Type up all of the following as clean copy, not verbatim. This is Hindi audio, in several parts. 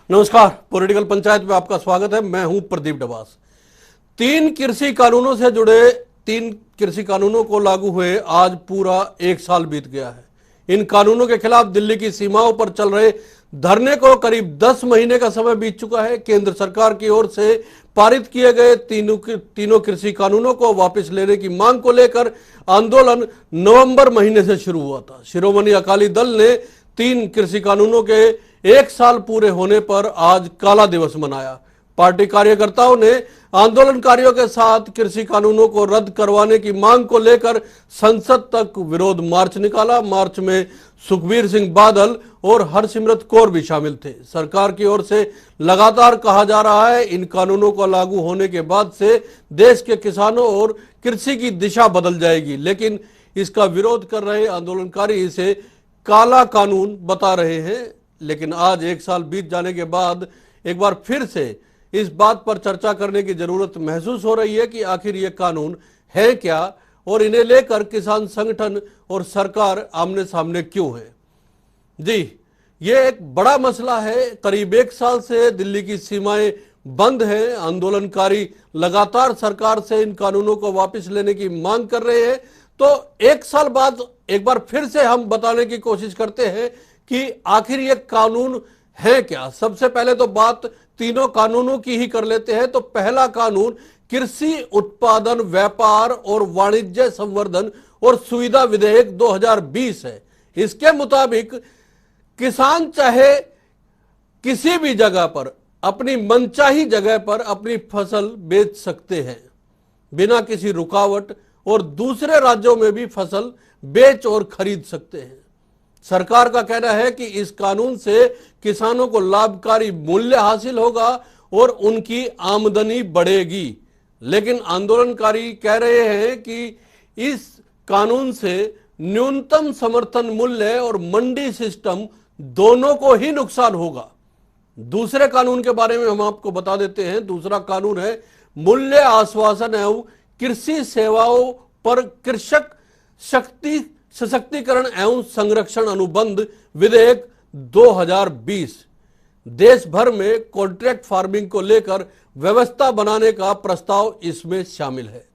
नमस्कार, पॉलिटिकल पंचायत में आपका स्वागत है। मैं हूं प्रदीप डबास। तीन कृषि कानूनों से जुड़े तीन कृषि कानूनों को लागू हुए आज पूरा एक साल बीत गया है। इन कानूनों के खिलाफ दिल्ली की सीमाओं पर चल रहे धरने को करीब 10 महीने का समय बीत चुका है। केंद्र सरकार की ओर से पारित किए गए तीनों कृषि कानूनों को वापस लेने की मांग को लेकर आंदोलन नवंबर महीने से शुरू हुआ था। शिरोमणि अकाली दल ने तीन कृषि कानूनों के एक साल पूरे होने पर आज काला दिवस मनाया। पार्टी कार्यकर्ताओं ने आंदोलनकारियों के साथ कृषि कानूनों को रद्द करवाने की मांग को लेकर संसद तक विरोध मार्च निकाला। मार्च में सुखबीर सिंह बादल और हरसिमरत कौर भी शामिल थे। सरकार की ओर से लगातार कहा जा रहा है इन कानूनों को लागू होने के बाद से देश के किसानों और कृषि की दिशा बदल जाएगी, लेकिन इसका विरोध कर रहे आंदोलनकारी इसे काला कानून बता रहे हैं। लेकिन आज एक साल बीत जाने के बाद एक बार फिर से इस बात पर चर्चा करने की जरूरत महसूस हो रही है कि आखिर ये कानून है क्या और इन्हें लेकर किसान संगठन और सरकार आमने सामने क्यों है। जी, ये एक बड़ा मसला है। करीब एक साल से दिल्ली की सीमाएं बंद हैं। आंदोलनकारी लगातार सरकार से इन कानूनों को वापस लेने की मांग कर रहे हैं। तो एक साल बाद एक बार फिर से हम बताने की कोशिश करते हैं कि आखिर ये कानून है क्या। सबसे पहले तो बात तीनों कानूनों की ही कर लेते हैं। तो पहला कानून कृषि उत्पादन व्यापार और वाणिज्य संवर्धन और सुविधा विधेयक 2020 है। इसके मुताबिक किसान चाहे किसी भी जगह पर अपनी मनचाही जगह पर अपनी फसल बेच सकते हैं बिना किसी रुकावट और दूसरे राज्यों में भी फसल बेच और खरीद सकते हैं। सरकार का कहना है कि इस कानून से किसानों को लाभकारी मूल्य हासिल होगा और उनकी आमदनी बढ़ेगी। लेकिन आंदोलनकारी कह रहे हैं कि इस कानून से न्यूनतम समर्थन मूल्य और मंडी सिस्टम दोनों को ही नुकसान होगा। दूसरे कानून के बारे में हम आपको बता देते हैं। दूसरा कानून है मूल्य आश्वासन एवं कृषि सेवाओं पर कृषक शक्ति सशक्तिकरण एवं संरक्षण अनुबंध विधेयक 2020। देश भर में कॉन्ट्रैक्ट फार्मिंग को लेकर व्यवस्था बनाने का प्रस्ताव इसमें शामिल है।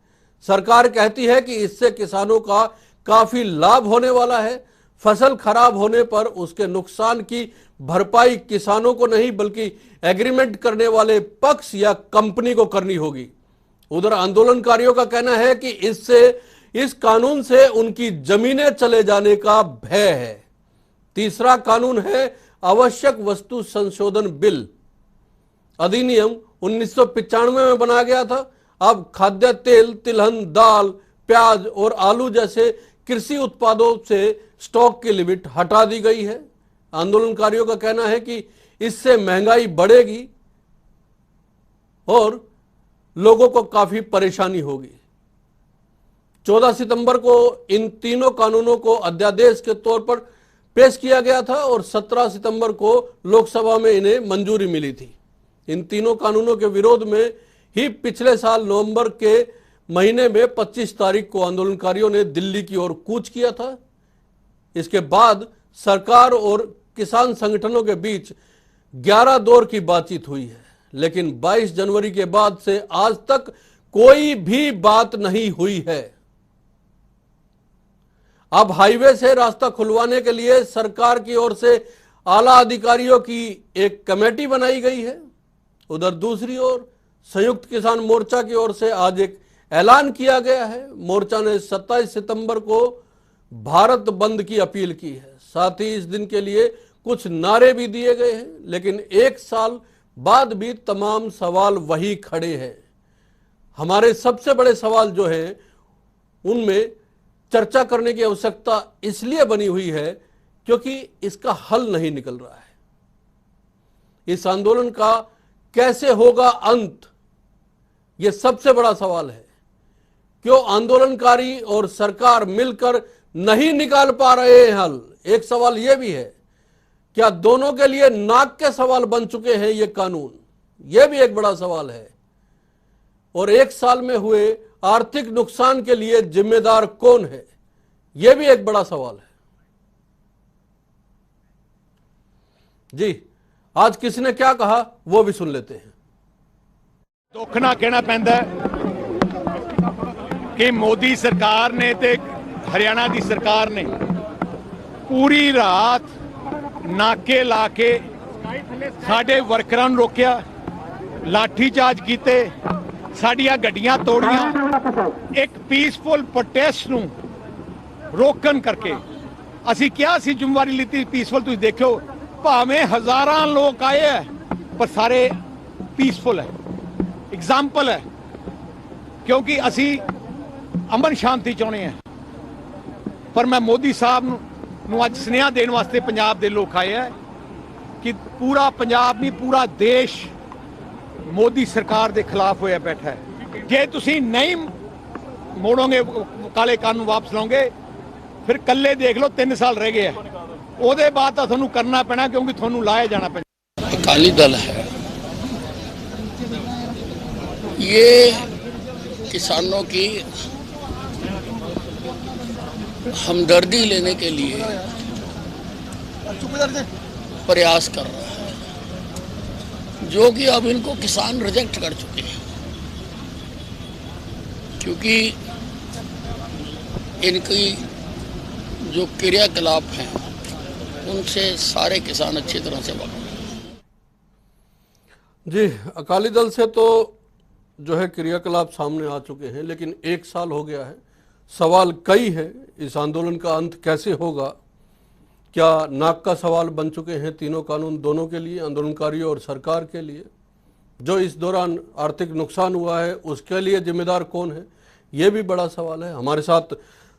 सरकार कहती है कि इससे किसानों का काफी लाभ होने वाला है। फसल खराब होने पर उसके नुकसान की भरपाई किसानों को नहीं बल्कि एग्रीमेंट करने वाले पक्ष या कंपनी को करनी होगी। उधर आंदोलनकारियों का कहना है कि इस कानून से उनकी जमीनें चले जाने का भय है। तीसरा कानून है आवश्यक वस्तु संशोधन बिल। अधिनियम 1995 में बना गया था। अब खाद्य तेल, तिलहन, दाल, प्याज और आलू जैसे कृषि उत्पादों से स्टॉक की लिमिट हटा दी गई है। आंदोलनकारियों का कहना है कि इससे महंगाई बढ़ेगी और लोगों को काफी परेशानी होगी। 14 सितंबर को इन तीनों कानूनों को अध्यादेश के तौर पर पेश किया गया था और 17 सितंबर को लोकसभा में इन्हें मंजूरी मिली थी। इन तीनों कानूनों के विरोध में ही पिछले साल नवंबर के महीने में 25 तारीख को आंदोलनकारियों ने दिल्ली की ओर कूच किया था। इसके बाद सरकार और किसान संगठनों के बीच 11 दौर की बातचीत हुई है, लेकिन 22 जनवरी के बाद से आज तक कोई भी बात नहीं हुई है। अब हाईवे से रास्ता खुलवाने के लिए सरकार की ओर से आला अधिकारियों की एक कमेटी बनाई गई है। उधर दूसरी ओर संयुक्त किसान मोर्चा की ओर से आज एक ऐलान किया गया है। मोर्चा ने 27 सितंबर को भारत बंद की अपील की है। साथ ही इस दिन के लिए कुछ नारे भी दिए गए हैं, लेकिन एक साल बाद भी तमाम सवाल वही खड़े हैं। हमारे सबसे बड़े सवाल जो हैं उनमें चर्चा करने की आवश्यकता इसलिए बनी हुई है क्योंकि इसका हल नहीं निकल रहा है। इस आंदोलन का कैसे होगा अंत, यह सबसे बड़ा सवाल है। क्यों आंदोलनकारी और सरकार मिलकर नहीं निकाल पा रहे हैं हल? एक सवाल यह भी है, क्या दोनों के लिए नाक के सवाल बन चुके हैं ये कानून? यह भी एक बड़ा सवाल है। और एक साल में हुए आर्थिक नुकसान के लिए जिम्मेदार कौन है, यह भी एक बड़ा सवाल है। जी, आज किसी ने क्या कहा वो भी सुन लेते हैं। दुख ना कहना पैंदा कि मोदी सरकार ने ते हरियाणा की सरकार ने पूरी रात नाके ला के साडे वर्करां नूं रोकिया, लाठीचार्ज कीते, साडियां गड्डियां तोड़ियां, एक पीसफुल प्रोटेस्ट नूं रोकन करके ਅਸੀਂ ਕਿਹਾ ਸੀ ਜ਼ਿੰਮੇਵਾਰੀ ਲੀਤੀ ਪੀਸਫੁਲ। ਤੁਸੀਂ ਦੇਖਿਓ ਭਾਵੇਂ ਹਜ਼ਾਰਾਂ ਲੋਕ ਆਏ ਹੈ ਪਰ ਸਾਰੇ ਪੀਸਫੁਲ ਹੈ, ਐਗਜ਼ਾਮਪਲ ਹੈ, ਕਿਉਂਕਿ ਅਸੀਂ ਅਮਨ ਸ਼ਾਂਤੀ ਚਾਹੁੰਦੇ ਹਾਂ। ਪਰ ਮੈਂ ਮੋਦੀ ਸਾਹਿਬ ਨੂੰ ਅੱਜ ਸੁਨੇਹਾ ਦੇਣ ਵਾਸਤੇ ਪੰਜਾਬ ਦੇ ਲੋਕ ਆਏ ਹੈ ਕਿ ਪੂਰਾ ਪੰਜਾਬ ਨਹੀਂ ਪੂਰਾ ਦੇਸ਼ ਮੋਦੀ ਸਰਕਾਰ ਦੇ ਖਿਲਾਫ ਹੋਇਆ ਬੈਠਾ ਹੈ। ਜੇ ਤੁਸੀਂ ਨਹੀਂ ਮੋੜੋਗੇ ਕਾਲੇ ਕਾਨੂੰਨ ਵਾਪਸ ਲਾਓਗੇ फिर कल्ले देख लो 3 साल रह गए हैं, ਉਹਦੇ ਬਾਅਦ ਤਾਂ ਤੁਹਾਨੂੰ ਕਰਨਾ ਪੈਣਾ ਕਿਉਂਕਿ ਤੁਹਾਨੂੰ ਲਾਇਆ ਜਾਣਾ ਪੈਣਾ। अकाली दल है, ये किसानों की हमदर्दी लेने के लिए प्रयास कर रहा है, जो कि अब इनको किसान रिजेक्ट कर चुके हैं, क्योंकि इनकी जो क्रियाकलाप हैं उनसे सारे किसान अच्छी तरह से वाकिफ हैं। जी, अकाली दल से तो जो है क्रियाकलाप सामने आ चुके हैं, लेकिन 1 साल हो गया है। सवाल कई है, इस आंदोलन का अंत कैसे होगा? क्या नाक का सवाल बन चुके हैं तीनों कानून दोनों के लिए, आंदोलनकारियों और सरकार के लिए? जो इस दौरान आर्थिक नुकसान हुआ है उसके लिए जिम्मेदार कौन है, ये भी बड़ा सवाल है। हमारे साथ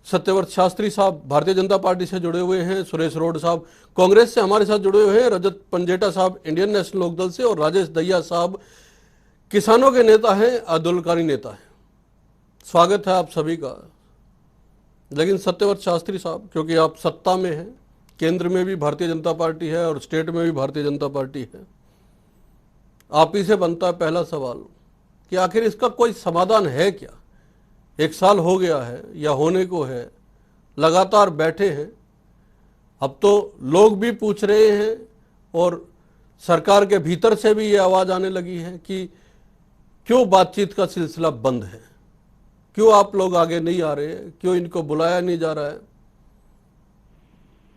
सत्यव्रत शास्त्री साहब भारतीय जनता पार्टी से जुड़े हुए हैं, सुरेश रोड साहब कांग्रेस से हमारे साथ जुड़े हुए हैं, रजत पंजेटा साहब इंडियन नेशनल लोकदल से और राजेश दहिया साहब किसानों के नेता हैं, आंदोलनकारी नेता हैं। स्वागत है आप सभी का। लेकिन सत्यव्रत शास्त्री साहब, क्योंकि आप सत्ता में हैं, केंद्र में भी भारतीय जनता पार्टी है और स्टेट में भी भारतीय जनता पार्टी है, आप ही से बनता है पहला सवाल कि आखिर इसका कोई समाधान है क्या? 1 साल हो गया है या होने को है, लगातार बैठे हैं। अब तो लोग भी पूछ रहे हैं और सरकार के भीतर से भी ये आवाज आने लगी है कि क्यों बातचीत का सिलसिला बंद है, क्यों आप लोग आगे नहीं आ रहे, क्यों इनको बुलाया नहीं जा रहा है।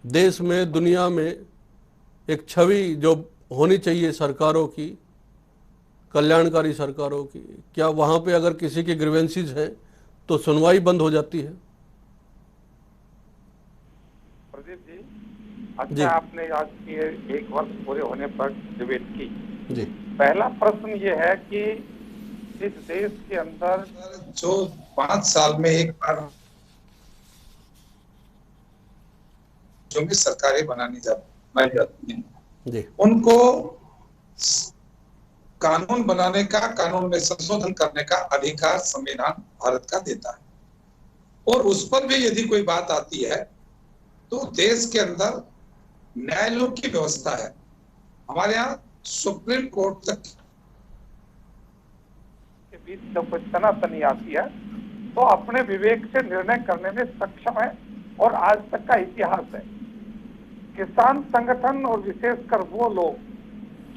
देश में, दुनिया में एक छवि जो होनी चाहिए सरकारों की, कल्याणकारी सरकारों की, क्या वहां पे अगर किसी की ग्रीवेंसीज है तो सुनवाई बंद हो जाती है? प्रदीप जी, अच्छा आपने आज की 1 वर्ष पूरे होने पर डिबेट की जी। पहला प्रश्न ये है कि इस देश के अंदर जो 5 साल में एक बार जो भी सरकारें बनाई जाती हैं जी, उनको कानून बनाने का, कानून में संशोधन करने का अधिकार संविधान भारत का देता है। और उस पर भी यदि कोई बात आती है तो देश के अंदर न्यायालयों की व्यवस्था है। हमारे यहाँ सुप्रीम कोर्ट तक के बीच जब कोई तनातनी आती है तो अपने विवेक से निर्णय करने में सक्षम है और आज तक का इतिहास है। किसान संगठन और विशेषकर वो लोग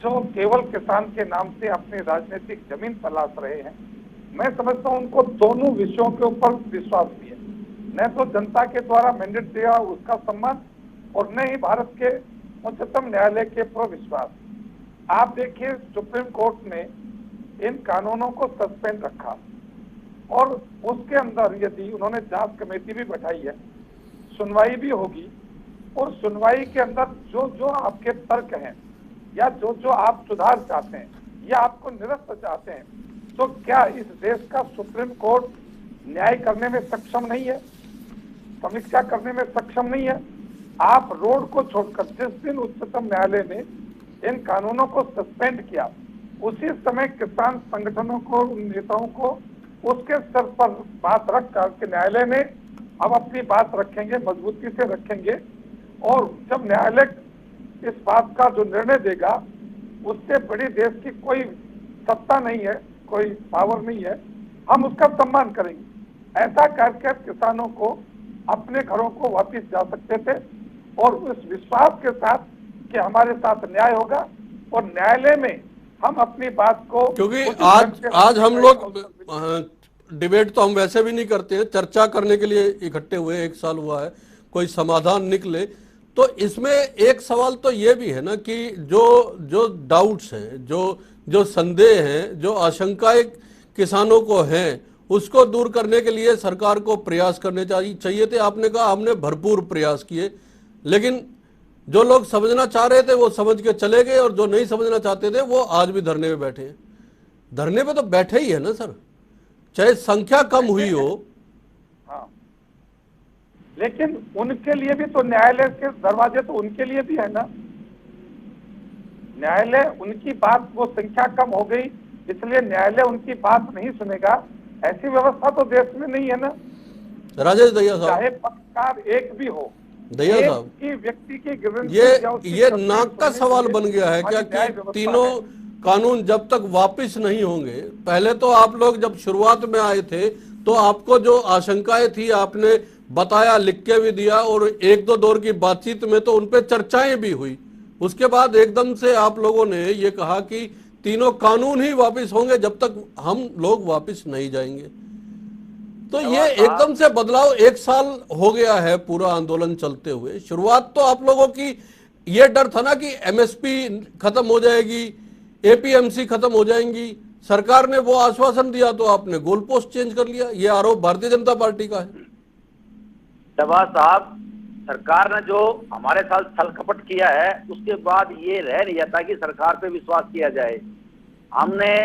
जो केवल किसान के नाम से अपनी राजनीतिक जमीन तलाश रहे हैं, मैं समझता हूं उनको दोनों विषयों के ऊपर विश्वास भी है। न तो जनता के द्वारा मैंडेट दिया उसका सम्मान और न ही भारत के उच्चतम न्यायालय के ऊपर विश्वास। आप देखिए सुप्रीम कोर्ट ने इन कानूनों को सस्पेंड रखा और उसके अंदर यदि उन्होंने जांच कमेटी भी बैठाई है, सुनवाई भी होगी और सुनवाई के अंदर जो जो आपके तर्क हैं या जो जो आप सुधार चाहते हैं या आपको निरस्त चाहते हैं, तो क्या इस देश का सुप्रीम कोर्ट न्याय करने में सक्षम नहीं है, समीक्षा करने में सक्षम नहीं है? आप रोड को छोड़कर जिस दिन उच्चतम न्यायालय ने इन कानूनों को सस्पेंड किया, उसी समय किसान संगठनों को, नेताओं को उसके स्तर पर बात रख कर न्यायालय में अब अपनी बात रखेंगे, मजबूती से रखेंगे और जब न्यायालय इस बात का जो निर्णय देगा उससे बड़ी देश की कोई सत्ता नहीं है, कोई पावर नहीं है, हम उसका सम्मान करेंगे। ऐसा करके किसानों को अपने घरों को वापस जा सकते थे और उस विश्वास के साथ कि हमारे साथ न्याय होगा और न्यायालय में हम अपनी बात को, क्योंकि उचित ढंग से आज हम रखने लोग का अवसर मिले। डिबेट तो हम वैसे भी नहीं करते हैं, चर्चा करने के लिए इकट्ठे हुए, 1 साल हुआ है, कोई समाधान निकले। तो इसमें एक सवाल तो ये भी है ना कि जो जो डाउट्स हैं, जो संदेह हैं, जो आशंकाएं किसानों को हैं, उसको दूर करने के लिए सरकार को प्रयास करने चाहिए थे। आपने कहा हमने भरपूर प्रयास किए, लेकिन जो लोग समझना चाह रहे थे वो समझ के चले गए, और जो नहीं समझना चाहते थे वो आज भी धरने पे बैठे हैं। धरने पे तो बैठे ही है ना सर, चाहे संख्या कम हुई हो। हाँ, लेकिन उनके लिए भी तो न्यायालय के दरवाजे तो उनके लिए भी है ना। न्यायालय उनकी बात, वो संख्या कम हो गई इसलिए न्यायालय उनकी बात नहीं सुनेगा, ऐसी व्यवस्था तो देश में नहीं है ना। राजेश दहिया साहब, चाहे पक्षकार एक भी हो, दहिया एक साहब, ही व्यक्ति की ग्रीवेंस या उसकी ये तकलीफ नाक का सुनने सवाल के लिए बन गया है क्या हमारी न्याय कि व्यवस्था तीनों है। कानून जब तक वापस नहीं होंगे, पहले तो आप लोग जब शुरुआत में आए थे तो आपको जो आशंकाएं थी आपने बताया, लिख के भी दिया, और 1-2 दौर की बातचीत में तो उनपे चर्चाएं भी हुई। उसके बाद एकदम से आप लोगों ने ये कहा कि तीनों कानून ही वापस होंगे जब तक हम लोग वापस नहीं जाएंगे। तो ये एकदम से बदलाव, 1 साल हो गया है पूरा आंदोलन चलते हुए। शुरुआत तो आप लोगों की ये डर था ना कि एमएसपी खत्म हो जाएगी, एपीएमसी खत्म हो जाएंगी, सरकार ने वो आश्वासन दिया तो आपने गोल पोस्ट चेंज कर लिया। ये आरोप भारतीय जनता पार्टी का है। डबा साहब, सरकार ने जो हमारे साथ छल कपट किया है उसके बाद ये रह नहीं जाता कि सरकार पे विश्वास किया जाए। हमने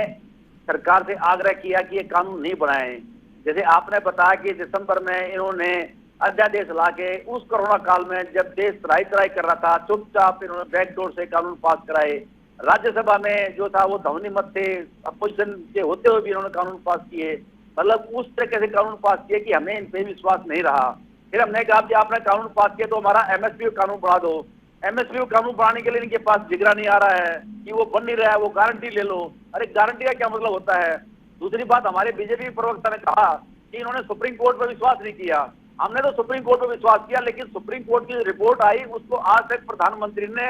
सरकार से आग्रह किया कि ये कानून नहीं बनाए। जैसे आपने बताया कि दिसंबर में इन्होंने अध्यादेश लाके उस कोरोना काल में जब देश तराई कर रहा था, चुपचाप इन्होंने बैकडोर से कानून पास कराए। राज्यसभा में जो था वो ध्वनि मत थे, अपोजिशन के होते हुए भी इन्होंने कानून पास किए। मतलब उस तरीके से कानून पास किए कि हमें इन पे विश्वास नहीं रहा। फिर हमने कहा कि आपने कानून पास किया तो हमारा एमएसपी कानून बढ़ा दो। एमएसपी कानून बढ़ाने के लिए इनके पास जिगरा नहीं आ रहा है कि वो बन नहीं रहा है, वो गारंटी ले लो। अरे गारंटी का क्या मतलब होता है? दूसरी बात, हमारे बीजेपी प्रवक्ता ने कहा कि इन्होंने सुप्रीम कोर्ट पर विश्वास नहीं किया। हमने तो सुप्रीम कोर्ट पर विश्वास किया, लेकिन सुप्रीम कोर्ट की रिपोर्ट आई उसको आज तक प्रधानमंत्री ने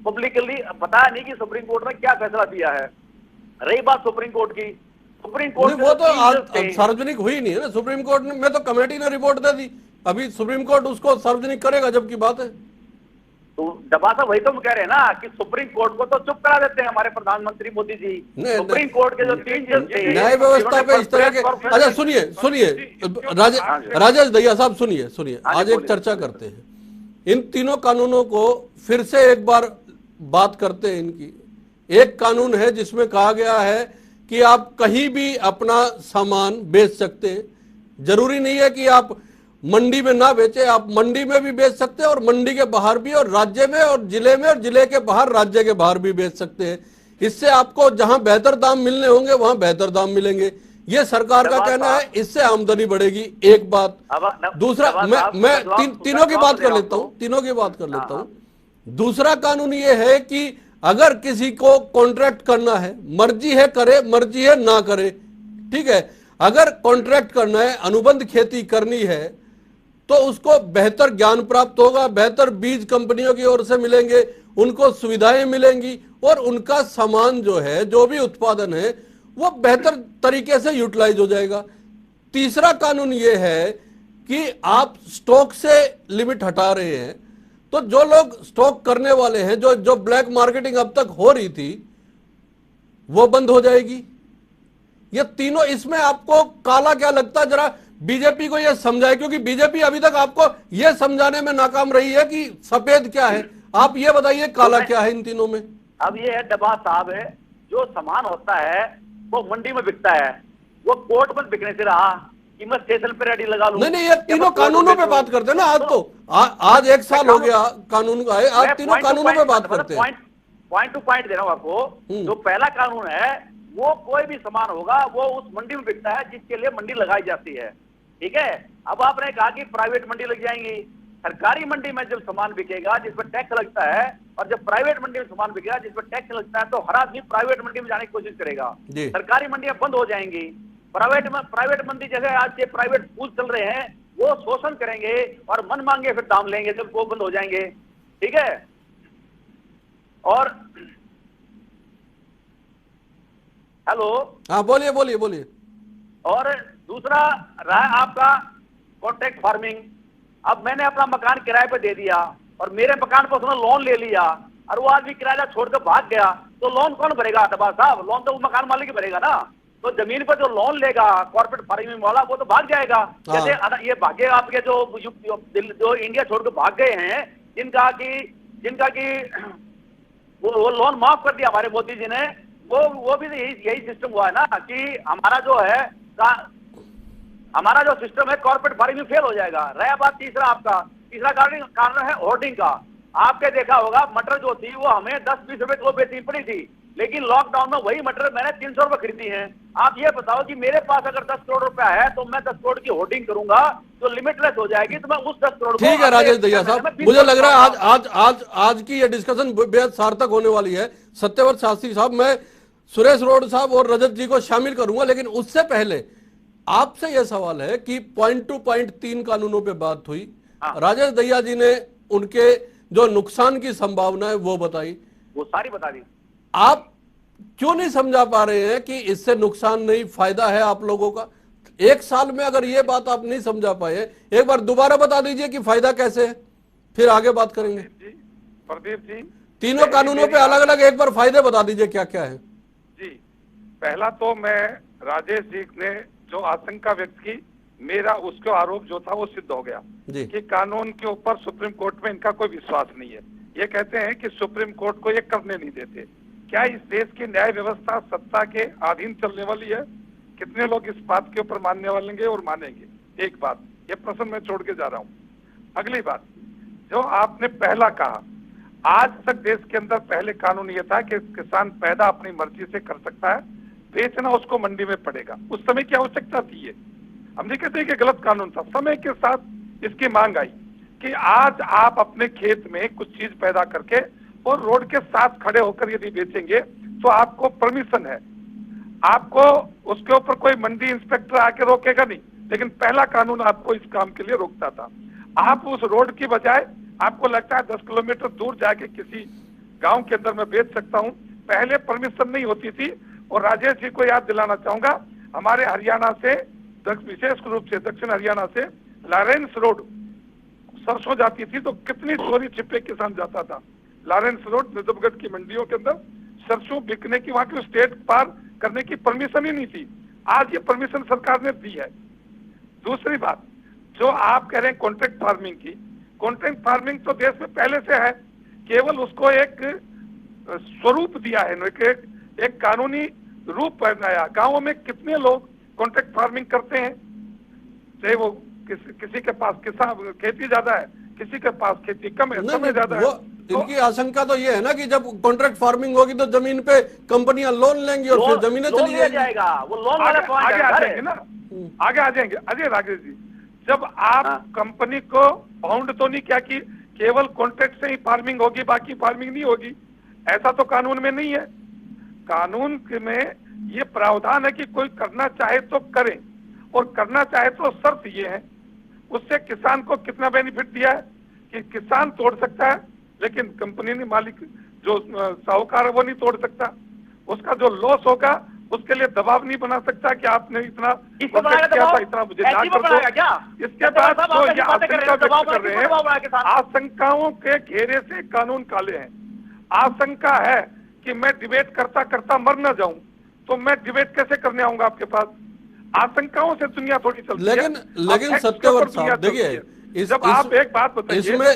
पब्लिकली बताया नहीं कि सुप्रीम कोर्ट ने क्या फैसला दिया है। रही बात सुप्रीम कोर्ट की, सुप्रीम कोर्ट वो तो सार्वजनिक हुई नहीं है ना। सुप्रीम कोर्ट में तो कमेटी ने रिपोर्ट दे दी, अभी सुप्रीम कोर्ट उसको सार्वजनिक करेगा जब की बात है। तो डबा साहब, वही तो हम कह रहे हैं ना कि सुप्रीम कोर्ट को तो चुप करा देते हैं हमारे प्रधानमंत्री मोदी जी। सुप्रीम कोर्ट के जो 3 जज थे न्याय व्यवस्था पे इस तरह के। अच्छा सुनिए राजेश दहिया साहब, सुनिए आज एक चर्चा करते हैं, इन तीनों कानूनों को फिर से एक बार बात करते हैं इनकी। एक कानून है जिसमें कहा गया है कि आप कहीं भी अपना सामान बेच सकते हैं, जरूरी नहीं है कि आप मंडी में ना बेचे, आप मंडी में भी बेच सकते हैं और मंडी के बाहर भी, और राज्य में और जिले में, और जिले के बाहर राज्य के बाहर भी बेच सकते हैं। इससे आपको जहां बेहतर दाम मिलने होंगे वहां बेहतर दाम मिलेंगे, ये सरकार का कहना है। इससे आमदनी बढ़ेगी, एक बात। दूसरा, मैं तीनों की बात कर लेता हूं। दूसरा कानून ये है कि अगर किसी को कॉन्ट्रैक्ट करना है, मर्जी है करे, मर्जी है ना करे, ठीक है। अगर कॉन्ट्रैक्ट करना है, अनुबंध खेती करनी है, तो उसको बेहतर ज्ञान प्राप्त होगा, बेहतर बीज कंपनियों की ओर से मिलेंगे, उनको सुविधाएं मिलेंगी, और उनका सामान जो है, जो भी उत्पादन है, वो बेहतर तरीके से यूटिलाइज हो जाएगा। तीसरा कानून ये है कि आप स्टॉक से लिमिट हटा रहे हैं, तो जो लोग स्टॉक करने वाले हैं, जो ब्लैक मार्केटिंग अब तक हो रही थी, वो बंद हो जाएगी। ये तीनों, इसमें आपको काला क्या लगता है? जरा बीजेपी को यह समझाए, क्योंकि बीजेपी अभी तक आपको यह समझाने में नाकाम रही है कि सफेद क्या है। आप ये बताइए काला क्या है इन तीनों में? अब ये है डबा साहब, है जो सामान होता है वो मंडी में बिकता है, वो कोर्ट में बिकने से रहा कि मैं स्टेशन पे रेडी लगा लूं। नहीं, ये तीनों कानूनों पे बात करते हैं ना। आज तो आज 1 साल हो गया कानून का है, आज तीनों कानूनों पे बात करते हैं। पॉइंट टू पॉइंट दे रहा हूं आपको। जो पहला कानून है वो कोई भी सामान होगा वो उस मंडी में बिकता है जिसके लिए मंडी लगाई जाती है, ठीक है। अब आपने कहा कि प्राइवेट मंडी लग जाएंगी। सरकारी मंडी में जब सामान बिकेगा जिस पर टैक्स लगता है, और जब प्राइवेट मंडी में सामान बिकेगा जिस पर टैक्स लगता है, तो हर आदमी प्राइवेट मंडी में जाने की कोशिश करेगा। सरकारी मंडियां बंद हो जाएंगी। प्राइवेट मंडी जैसे आज के प्राइवेट स्कूल चल रहे हैं, वो शोषण करेंगे और मन मांगे फिर दाम लेंगे जब वो बंद हो जाएंगे, ठीक है। और हेलो, हाँ बोलिए बोलिए बोलिए। और दूसरा रहा आपका कॉन्ट्रैक्ट फार्मिंग। अब मैंने अपना मकान किराए पे दे दिया और मेरे मकान पर उसने लोन ले लिया और वो आदमी किराया छोड़कर भाग गया, तो लोन कौन भरेगा डबा साहब? लोन तो वो मकान मालिक ही भरेगा ना। तो जमीन पर जो लोन लेगा कॉर्पोरेट फार्मिंग वाला वो तो भाग जाएगा। जैसे ये भागे आपके जो इंडिया छोड़कर भाग गए हैं, जिनका की वो लोन माफ कर दिया हमारे मोदी जी ने, वो भी यही सिस्टम हुआ है ना कि हमारा जो सिस्टम है कॉर्पोरेट फार्मिंग फेल हो जाएगा। रहा बात तीसरा कारण है होर्डिंग का। आपने देखा होगा मटर जो थी वो हमें 10-20 रुपए किलो बेचनी पड़ी थी, लेकिन लॉकडाउन में वही मटर मैंने 300 रुपए खरीदी है। आप ये बताओ कि मेरे पास अगर 10 करोड़ रुपया है तो मैं 10 करोड़ की होर्डिंग करूंगा तो लिमिटलेस हो जाएगी, तो मैं उस 10 करोड़ ठीक है राजेश दहिया साहब, मुझे लग रहा है आज की ये डिस्कशन बेहद सार्थक होने वाली है। सत्यव्रत शास्त्री साहब, मैं सुरेश रोड साहब और रजत जी को शामिल करूंगा, लेकिन उससे पहले आपसे यह सवाल है कि पॉइंट टू पॉइंट 3 कानूनों पे बात हुई। राजेश दहिया जी ने उनके जो नुकसान की संभावना है वो बताई, वो सारी बता दी। आप क्यों नहीं समझा पा रहे हैं कि इससे नुकसान नहीं फायदा है आप लोगों का? एक साल में अगर ये बात आप नहीं समझा पाए, एक बार दोबारा बता दीजिए कि फायदा कैसे है, फिर आगे बात करेंगे। प्रदीप जी, तीनों कानूनों पे अलग अलग एक बार फायदे बता दीजिए क्या क्या है। जी, पहला तो मैं राजेश जी ने जो आशंका व्यक्त की, मेरा उसका आरोप जो था वो सिद्ध हो गया कि कानून के ऊपर सुप्रीम कोर्ट में इनका कोई विश्वास नहीं है। ये कहते हैं कि सुप्रीम कोर्ट को ये करने नहीं देते। क्या इस देश की न्याय व्यवस्था सत्ता के अधीन चलने वाली है? कितने लोग इस बात के ऊपर मानने वाले और मानेंगे? एक बात, ये प्रश्न मैं छोड़ के जा रहा हूँ। अगली बात, जो आपने पहला कहा, आज तक देश के अंदर पहले कानून ये था कि किसान पैदा अपनी मर्जी से कर सकता है, बेचना उसको मंडी में पड़ेगा। उस समय की आवश्यकता थी ये, हम नहीं कहते कि गलत कानून था। समय के साथ इसकी मांग आई कि आज आप अपने खेत में कुछ चीज पैदा करके और रोड के साथ खड़े होकर यदि बेचेंगे तो आपको परमिशन है, आपको उसके ऊपर कोई मंडी इंस्पेक्टर आके रोकेगा नहीं। लेकिन पहला कानून आपको इस काम के लिए रोकता था। आप उस रोड की बजाय आपको लगता है 10 किलोमीटर दूर जाके किसी गांव के अंदर मैं बेच सकता हूं, पहले परमिशन नहीं होती थी। और राजेश जी को याद दिलाना चाहूंगा, हमारे हरियाणा से विशेष रूप से दक्षिण हरियाणा से लॉरेंस रोड सरसों जाती थी तो कितनी चोरी छिपे किसान जाता था। लॉरेंस रोड नजफगढ़ की मंडियों के अंदर सरसों बिकने की, वहां की स्टेट पार करने की परमिशन ही नहीं थी। आज ये परमिशन सरकार ने दी है। दूसरी बात, जो आप कह रहे हैं कॉन्ट्रैक्ट फार्मिंग की, कॉन्ट्रैक्ट फार्मिंग तो देश में पहले से है, केवल उसको एक स्वरूप दिया है, एक कानूनी रूप बनाया। गांवों में कितने लोग कॉन्ट्रैक्ट फार्मिंग करते हैं? चाहे वो किसी के पास खेती ज्यादा है, किसी के पास खेती कम है, समय ज्यादा है। इनकी आशंका तो ये है ना कि जब कॉन्ट्रैक्ट फार्मिंग होगी तो जमीन पे कंपनियां लोन लेंगी और फिर जमीनें चली जाएगा, वो लोन आगे आ जाएंगे ना, आगे आ जाएंगे। अजय राजेश जी, जब आप कंपनी को बाउंड तो नहीं किया कि केवल कॉन्ट्रैक्ट से ही फार्मिंग होगी, बाकी फार्मिंग नहीं होगी, ऐसा तो कानून में नहीं है। कानून में ये प्रावधान है कि कोई करना चाहे तो करे, और करना चाहे तो शर्त ये है, उससे किसान को कितना बेनिफिट दिया है कि किसान तोड़ सकता है लेकिन कंपनी ने, मालिक जो साहूकार है वो नहीं तोड़ सकता। उसका जो लॉस होगा उसके लिए दबाव नहीं बना सकता कि आपने इतना किया था, इतना मुझे जान कर दो। इसके बाद जो ये आशंका व्यक्त कर रहे हैं, आशंकाओं के घेरे से कानून काले हैं। आशंका है कि मैं डिबेट करता करता मर न जाऊं, तो मैं डिबेट कैसे करने आऊंगा आपके पास? आशंकाओं से दुनिया थोड़ी चलती है। लेकिन सत्यव्रत साहब देखिए, जब आप एक बात बताइए, इसमें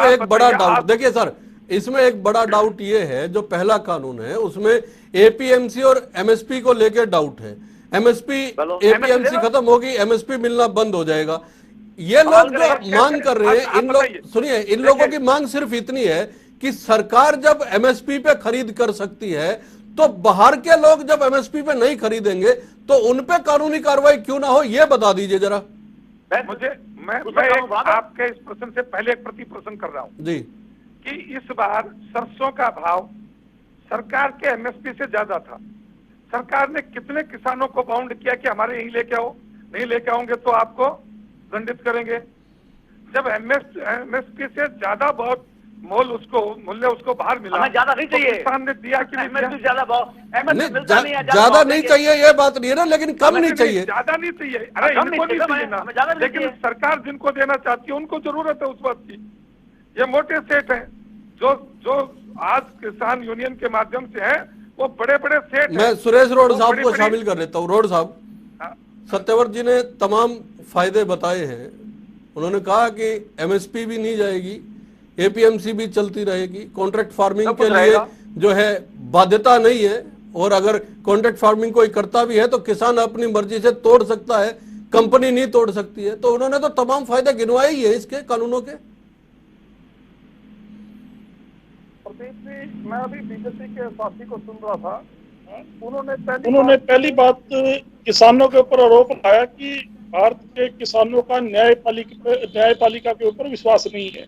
एक बड़ा डाउट, देखिए सर, इसमें एक बड़ा डाउट ये है, जो पहला कानून है उसमें एपीएमसी और एमएसपी को लेकर डाउट है। एपीएमसी खत्म होगी, एमएसपी मिलना बंद हो जाएगा। ये लोग जो मांग कर रहे हैं, इन लोग सुनिए, इन लोगों की मांग सिर्फ इतनी है कि सरकार जब एमएसपी पे खरीद कर सकती है तो बाहर के लोग जब एमएसपी पे नहीं खरीदेंगे तो उन पे कानूनी कार्रवाई क्यों ना हो, ये बता दीजिए जरा। मैं आपके इस प्रश्न से पहले एक प्रति प्रश्न कर रहा हूं जी, कि इस बार सरसों का भाव सरकार के एमएसपी से ज्यादा था। सरकार ने कितने किसानों को बाउंड किया कि हमारे यहीं लेके आओ, नहीं लेके आओगे तो आपको दंडित करेंगे। जब एमएसपी से ज्यादा बहुत मोल उसको मूल्य उसको बाहर मिला, हमें ज्यादा नहीं तो चाहिए। किसान ने दिया कि नहीं दिया? MSP ज्यादा भाव नहीं, मिलता नहीं है, ज्यादा भाव नहीं देंगे। चाहिए ये बात नहीं है ना, लेकिन कम नहीं नहीं, चाहिए। ज्यादा नहीं चाहिए, अरे कम इनको नहीं चाहिए, चाहिए ना, हमें ज्यादा नहीं लेकिन चाहिए। सरकार जिनको देना चाहती है उनको जरूरत है उस बात की। ये मोटे सेठ हैं जो आज किसान यूनियन के माध्यम से है, वो बड़े बड़े सेठ हैं। मैं सुरेश रोड वो साहब को बड़ी-बड़ी- शामिल कर लेता हूँ। रोड साहब, सत्यव्रत जी ने तमाम फायदे बताए हैं। उन्होंने कहा कि एमएसपी भी नहीं जाएगी, एपीएमसी भी चलती रहेगी, कॉन्ट्रैक्ट फार्मिंग सब के कुछ लिए रहेगा। जो है बाध्यता नहीं है, और अगर कॉन्ट्रैक्ट फार्मिंग कोई करता भी है तो किसान अपनी मर्जी से तोड़ सकता है, कंपनी नहीं तोड़ सकती है। तो उन्होंने तो तमाम फायदे गिनवाए ही है इसके कानूनों के। प्रदीप जी, मैं अभी बीजेपी के साथी को सुन रहा था, उन्होंने पहली बात किसानों के ऊपर आरोप लगाया कि भारत के किसानों का न्यायपालिका के ऊपर विश्वास नहीं है।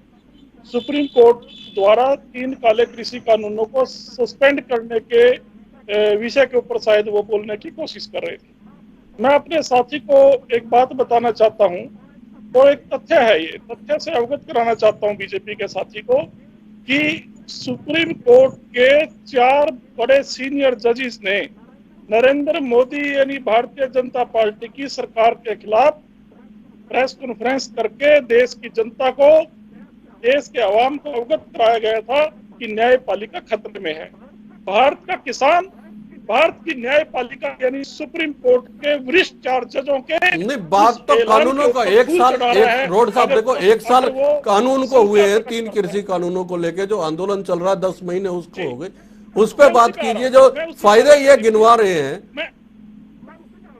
सुप्रीम कोर्ट द्वारा 3 काले कृषि कानूनों को सस्पेंड करने के विषय के ऊपर शायद वो बोलने की कोशिश कर रहे थे। मैं अपने साथी को एक बात बताना चाहता हूँ, तो एक तथ्य है, ये तथ्य से अवगत कराना चाहता हूँ बीजेपी के साथी को कि सुप्रीम कोर्ट के 4 बड़े सीनियर जजेस ने नरेंद्र मोदी यानी भारतीय जनता पार्टी की सरकार के खिलाफ प्रेस कॉन्फ्रेंस करके देश की जनता को, देश के अवाम को अवगत कराया गया था कि न्यायपालिका खतरे में है। भारत का किसान भारत की न्यायपालिका यानी सुप्रीम कोर्ट के वरिष्ठ 4 जजों के नहीं, बात तो कानूनों का एक साल, एक रोड साहब देखो, एक साल कानून को हुए हैं, 3 कृषि कानूनों को लेके जो आंदोलन चल रहा है 10 महीने उसको हो गए, उस पर बात कीजिए। जो फायदे ये गिनवा रहे हैं,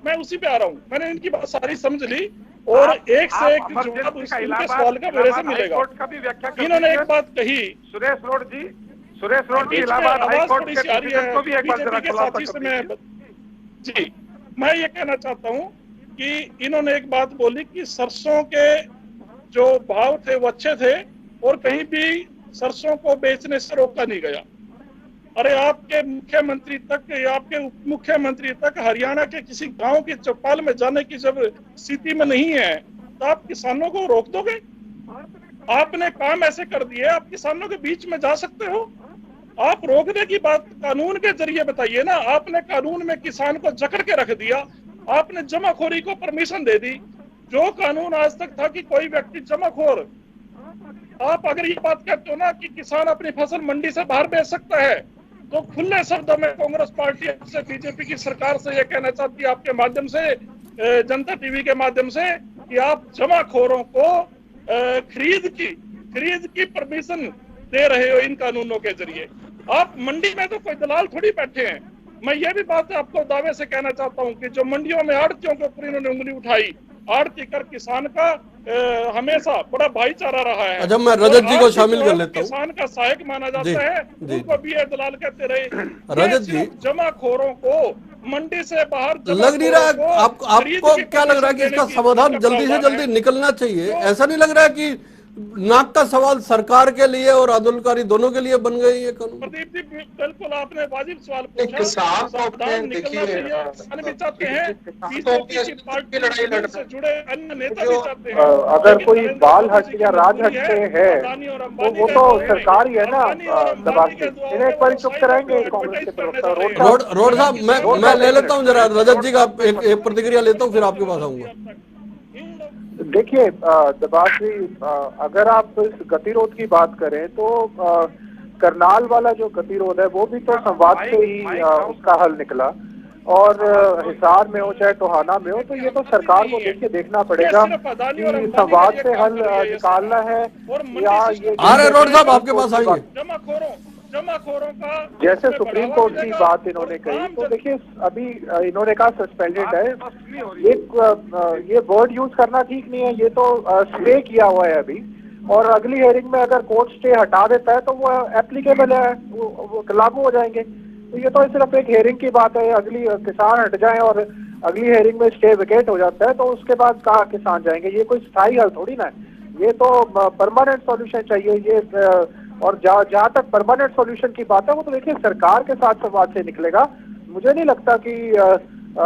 मैं उसी पे आ रहा हूँ। मैंने इनकी बात सारी समझ ली और एक से एक जवाब उनके सवाल का मेरे से मिलेगा। इन्होंने एक बात कही, सुरेश रोड जी इलाहाबाद हाई कोर्ट के डिसीजन को भी एक बार जरा खुलासा कर दीजिए। जी, मैं ये कहना चाहता हूँ कि इन्होंने एक बात बोली कि सरसों के जो भाव थे वो अच्छे थे और कहीं भी सरसों को बेचने से रोका नहीं गया। अरे आपके मुख्यमंत्री तक या आपके उप मुख्यमंत्री तक हरियाणा के किसी गांव की चौपाल में जाने की जब स्थिति में नहीं है तो आप किसानों को रोक दोगे? आपने काम ऐसे कर दिए, आप किसानों के बीच में जा सकते हो? आप रोकने की बात कानून के जरिए बताइए ना। आपने कानून में किसान को जकड़ के रख दिया, आपने जमाखोरी को परमिशन दे दी। जो कानून आज तक था कि कोई व्यक्ति जमाखोर, आप अगर ये बात कहते हो ना कि किसान अपनी फसल मंडी से बाहर बेच सकता है, तो खुले शब्दों में कांग्रेस पार्टी से बीजेपी की सरकार से यह कहना चाहती है आपके माध्यम से, जनता टीवी के माध्यम से, कि आप जमाखोरों को खरीद की परमिशन दे रहे हो इन कानूनों के जरिए। आप मंडी में तो कोई दलाल थोड़ी बैठे हैं। मैं ये भी बात आपको दावे से कहना चाहता हूं कि जो मंडियों में आड़तियों के ऊपर इन्होंने उंगली उठाई, आड़ती कर किसान का हमेशा बड़ा भाईचारा रहा है। अच्छा, मैं रजत जी को शामिल कर लेता हूँ। किसान का सहायक माना जाता है, उनको भी दलाल कहते रहे। रजत जी, जमाखोरों को मंडी से बाहर लग नहीं रहा आपको क्या लग रहा है कि इसका समाधान जल्दी से जल्दी निकलना चाहिए? ऐसा नहीं लग रहा है कि नाक का सवाल सरकार के लिए और आंदोलनकारी दोनों के लिए बन गई ये कानून? प्रदीप जी, बिल्कुल आपने वाजिब सवाल पूछा। किसान तो समाधान निकलना चाहिए, किसान भी चाहते हैं, बीजेपी की पार्टी से जुड़े अन्य नेता भी चाहते हैं। अगर कोई बाल हट या राज हट से है तो वो तो सरकार ही है ना दबाती। इन्हें एक बार चुप कराएंगे कांग्रेस के प्रवक्ता रोड साहब, मैं ले लेता हूँ जरा रजत जी का एक प्रतिक्रिया लेता हूँ, फिर आपके पास आऊंगा। देखिए दबाव जी, अगर आप इस गतिरोध की बात करें तो करनाल वाला जो गतिरोध है वो भी तो संवाद से ही उसका हल निकला, और हिसार में हो चाहे टोहाना में हो, तो ये तो सरकार को देखिए देखना पड़ेगा कि संवाद से हल निकालना है या ये। अरे रोड साहब आपके पास आएंगे। जमाखोरों का जैसे सुप्रीम कोर्ट की बात इन्होंने कही, तो देखिए अभी इन्होंने कहा सस्पेंडेड है, ये वर्ड यूज करना ठीक नहीं है, ये तो स्टे किया हुआ है अभी, और अगली हेयरिंग में अगर कोर्ट स्टे हटा देता है तो वो एप्लीकेबल है, वो लागू हो जाएंगे। तो ये तो सिर्फ एक हेयरिंग की बात है, अगली किसान हट जाए और अगली हेयरिंग में स्टे विकेट हो जाता है तो उसके बाद कहाँ किसान जाएंगे? ये कोई स्थायी हल थोड़ी ना है, ये तो परमानेंट सॉल्यूशन चाहिए ये। और जहाँ तक परमानेंट सॉल्यूशन की बात है वो तो देखिए सरकार के साथ संवाद से निकलेगा। मुझे नहीं लगता कि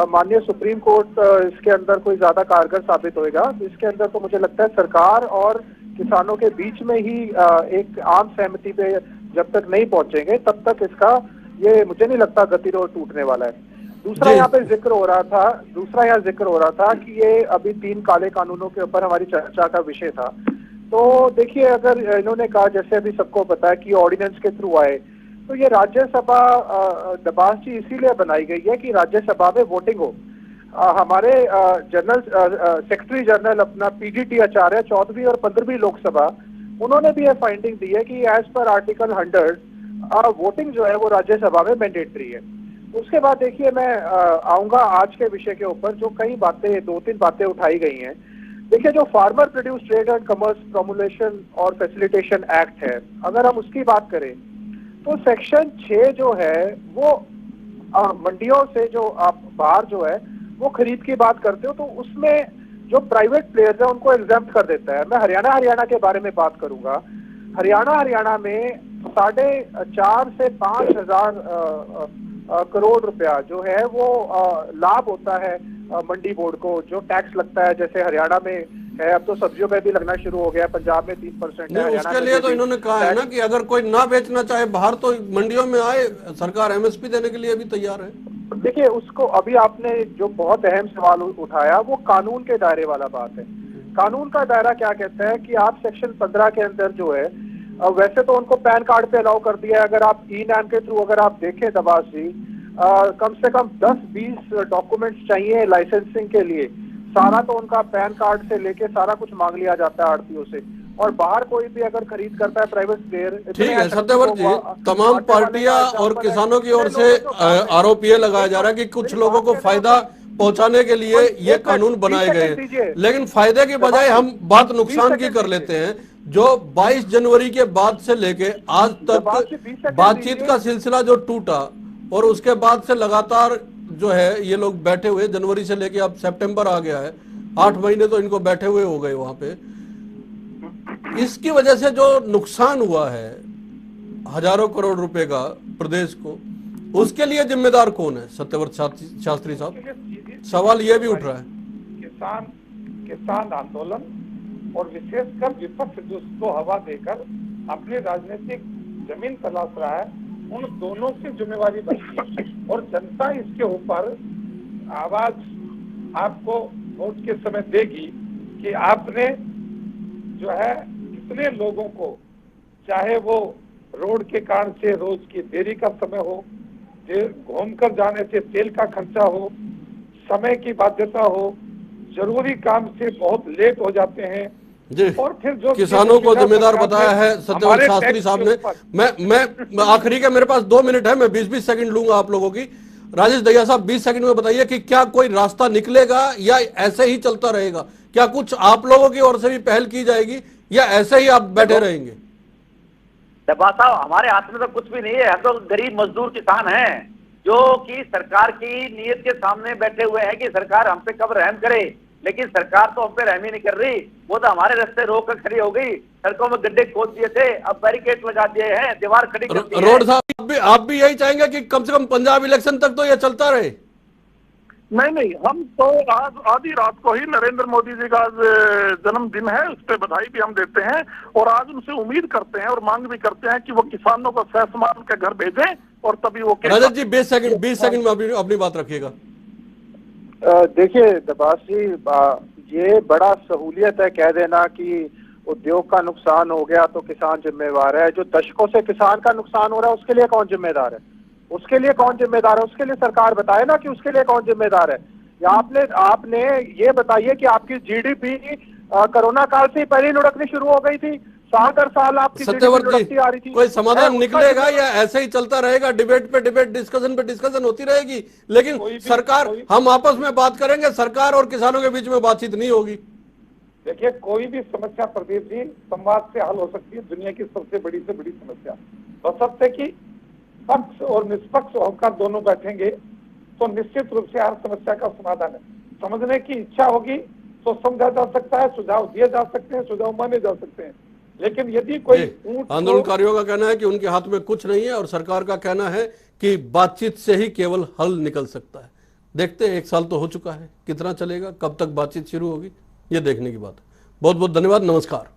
माननीय सुप्रीम कोर्ट इसके अंदर कोई ज्यादा कारगर साबित होएगा। इसके अंदर तो मुझे लगता है सरकार और किसानों के बीच में ही एक आम सहमति पे जब तक नहीं पहुंचेंगे तब तक इसका ये मुझे नहीं लगता गतिरोध टूटने वाला है। दूसरा यहाँ पे जिक्र हो रहा था कि ये अभी 3 काले कानूनों के ऊपर हमारी चर्चा का विषय था। तो देखिए, अगर इन्होंने कहा जैसे अभी सबको पता है कि ऑर्डिनेंस के थ्रू आए, तो ये राज्यसभा दबास जी इसीलिए बनाई गई है कि राज्यसभा में वोटिंग हो। हमारे जनरल सेक्रेटरी जनरल अपना पीडीटी आचार्य 14वीं और 15वीं लोकसभा, उन्होंने भी ये फाइंडिंग दी है कि एज पर आर्टिकल 100 वोटिंग जो है वो राज्यसभा में मैंडेटरी है। उसके बाद देखिए, मैं आऊंगा आज के विषय के ऊपर जो कई बातें 2-3 बातें उठाई गई हैं। देखिए, जो farmer produce trade and commerce promotion और फैसिलिटेशन एक्ट है, अगर हम उसकी बात करें तो सेक्शन 6 जो है वो मंडियों से जो आप बाहर जो है वो खरीद की बात करते हो, तो उसमें जो प्राइवेट प्लेयर्स है उनको एग्जेम्प्ट कर देता है। मैं हरियाणा के बारे में बात करूंगा। हरियाणा में 4.5 से 5 हजार करोड़ रुपया जो है वो लाभ होता है मंडी बोर्ड को, जो टैक्स लगता है। जैसे हरियाणा में है, अब तो सब्जियों पे भी लगना शुरू हो गया, पंजाब में 3% है। उसके लिए तो इन्होंने कहा है ना कि अगर कोई ना बेचना चाहे बाहर तो मंडियों में आए, सरकार एमएसपी देने के लिए भी तैयार है। देखिए, उसको अभी आपने जो बहुत अहम सवाल उठाया वो कानून के दायरे वाला बात है। कानून का दायरा क्या कहता है कि आप सेक्शन 15 के अंदर जो है, वैसे तो उनको पैन कार्ड पे अलाउ कर दिया है। अगर आप ई-नाम के थ्रू अगर आप देखें दबास जी, कम से कम 10-20 डॉक्यूमेंट्स चाहिए लाइसेंसिंग के लिए। सारा तो उनका पैन कार्ड से लेके सारा कुछ मांग लिया जाता है आड़तियों से। और बाहर कोई भी अगर खरीद करता है प्राइवेट प्लेयर, ठीक है सत्यव्रत जी, तमाम पार्टियां और किसानों की ओर से आरोप ये लगाया जा रहा है कि कुछ लोगों को फायदा पहुंचाने के लिए ये कानून बनाए गए हैं, लेकिन फायदे के बजाय हम बात नुकसान की कर लेते हैं। जो 22 जनवरी के बाद से लेके आज तक बातचीत का सिलसिला जो टूटा और उसके बाद से लगातार जो है ये लोग बैठे हुए, जनवरी से लेके अब सितंबर आ गया है, 8 महीने तो इनको बैठे हुए हो गए वहां पे। इसकी वजह से जो नुकसान हुआ है हजारों करोड़ रुपए का प्रदेश को, उसके लिए जिम्मेदार कौन है सत्यव्रत शास्त्री साहब? सवाल यह भी उठ रहा है। किसान आंदोलन और विशेषकर विपक्ष जिसको हवा देकर अपनी राजनीतिक जमीन तलाश रहा है, उन दोनों की जिम्मेवारी बनती है। और जनता इसके ऊपर आवाज आपको वोट के समय देगी कि आपने जो है कितने लोगों को, चाहे वो रोड के कारण से रोज की देरी का समय हो, घूमकर जाने से तेल का खर्चा हो, समय की बाध्यता हो, जरूरी काम से बहुत लेट हो जाते हैं जी, और फिर जो किसानों को जिम्मेदार बताया है सत्यव्रत शास्त्री साहब ने। मैं आखिरी के मेरे पास 2 मिनट है, मैं 20-20 सेकंड लूंगा आप लोगों की। राजेश दहिया साहब 20 सेकंड में बताइए कि क्या कोई रास्ता निकलेगा या ऐसे ही चलता रहेगा? क्या कुछ आप लोगों की ओर से भी पहल की जाएगी या ऐसे ही आप बैठे रहेंगे? डब्बा साहब, हमारे हाथ में तो कुछ भी नहीं है। हम तो गरीब मजदूर किसान हैं जो कि सरकार की नीयत के सामने बैठे हुए हैं कि सरकार हम पे कब रहम करे, लेकिन सरकार तो हम पे रहम ही नहीं कर रही। वो तो हमारे रास्ते रोक कर खड़ी हो गई, सड़कों में गड्ढे खोद दिए थे, अब बैरिकेड लगा दिए हैं, दीवार खड़ी कर दी है। रोड साहब आप भी यही चाहेंगे कि कम से कम पंजाब इलेक्शन तक तो ये चलता रहे? नहीं, हम तो आज आधी रात को ही नरेंद्र मोदी जी का आज जन्मदिन है, उस पर बधाई भी हम देते हैं और आज उनसे उम्मीद करते हैं और मांग भी करते हैं कि वो किसानों को सह सम्मान के घर भेजें और तभी वो। रजत जी 20 सेकंड में अपनी बात रखिएगा। देखिए दबास जी, ये बड़ा सहूलियत है कह देना कि उद्योग का नुकसान हो गया तो किसान जिम्मेवार है। जो दशकों से किसान का नुकसान हो रहा है उसके लिए कौन जिम्मेदार है? उसके लिए कौन जिम्मेदार है? उसके लिए सरकार बताए ना कि उसके लिए कौन जिम्मेदार है। या आपने ये बताइए कि आपकी जीडीपी कोरोना काल से पहले लुढ़कनी शुरू हो गई थी, साल दर साल आपकी जीडीपी आ रही थी। कोई समाधान निकलेगा या ऐसे ही चलता रहेगा? डिबेट पे डिबेट, डिस्कशन पे डिस्कशन होती रहेगी, लेकिन सरकार, हम आपस में बात करेंगे, सरकार और किसानों के बीच में बातचीत नहीं होगी। देखिए, कोई भी समस्या प्रदीप जी संवाद से हल हो सकती है। दुनिया की सबसे बड़ी से बड़ी समस्या बशर्ते कि पक्ष और निष्पक्ष होकर दोनों बैठेंगे तो निश्चित रूप से हर समस्या का समाधान है। समझने की इच्छा होगी तो समझा जा सकता है, सुझाव दिए जा सकते हैं, सुझाव माने जा सकते हैं। लेकिन यदि कोई आंदोलनकारियों का कहना है कि उनके हाथ में कुछ नहीं है और सरकार का कहना है कि बातचीत से ही केवल हल निकल सकता है। देखते हैं, 1 साल तो हो चुका है, कितना चलेगा, कब तक बातचीत शुरू होगी, ये देखने की बात है। बहुत बहुत धन्यवाद, नमस्कार।